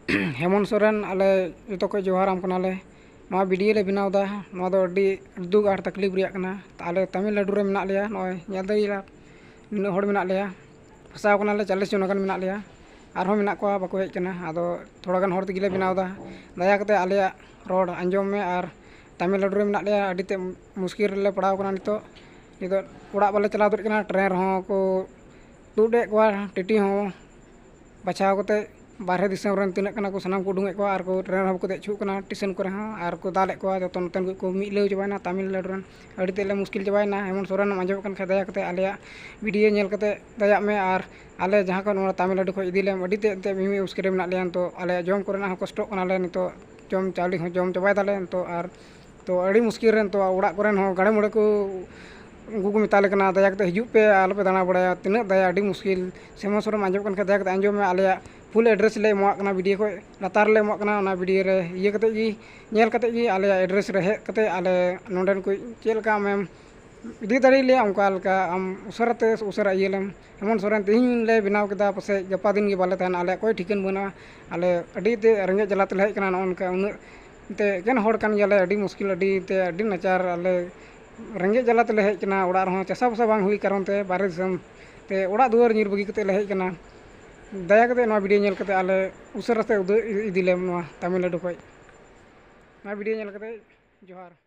हेमंत सोरेन आले जो को जोहाराम कनाले नवा वीडियो ले बनावदा नवा दो अड्डी दुख आर तकलीफ रिया कना आले तमिलनाडु रे मेना लिया नय नेल दरिया निना होड़ मेना लिया फसाव कनाले 40 जन गन मेना लिया आर मेना को बाको हेज कना आदो थोड़ा गन होड़ तगिले बनावदा दया कते आले रोड अंजम में आर तमिलनाडु रे मेना लिया अड्डी ते मुश्किल ले पड़ाव कना नितो नितो ओड़ा बाले चलाव दर कना ट्रेन रहो को दुडे को टिटी हो बचाव कते बारहे दिसम रन तिना कना को सनाम को उडुंगे को आर को ट्रेन हम को दे छुक कना स्टेशन को रहा आर को दाले को जतो नतन को मिलौ जबाना तमिलनाडु रन अड़ी तेले मुश्किल जबाना हेमंत सोरेन आंजम कन खदया कते आले वीडियो नेल कते दया में आर आले जहां को तमिलनाडु को इदिले अड़ी ते मिमी उसके मेना लेन तो आले जम करना कष्ट कनाले नितो जम चावली हो जम चबाय दाले तो आर तो अड़ी मुश्किल रन तो ओड़ा कोरेन हो गाड़े मुड़े को उनको को मिताले कना दया कते हिजु पे आलो पे दाना बड़ाया तिना दया अड़ी मुश्किल हेमंत सोरेन आंजम कन दया कते आंजम में आले फुल एड्रेस ले एमवा कना वीडियो को लातार ले एमवा कना ना वीडियो रे ये कते जी नेल कते जी आले एड्रेस रे हे कते आले नोंडन को चेलका में इदी दाड़ी ले उनका लका आम उसरते उसरा इयेलम हेमंत सोरेन तिहिन ले बनाव केदा पसे गपा दिन के बाले तहन आले कोई ठिकन बना आले अड़ी ते रंगे जलाते ले कना उनका उन ते केन होड़ कान याले अड़ी मुश्किल अड़ी ते अड़ी नचार आले रंगे जलाते ले हेज कना ओड़ा रहो चसा बसा बांग हुई कारण ते बारे दिसम ते ओड़ा दुआर निर बगी कते ले हेज कना दया कते ना वीडियो नेल कते आले उसरते इदिले तमिलनाडु को ना वीडियो नेल कते जोहार।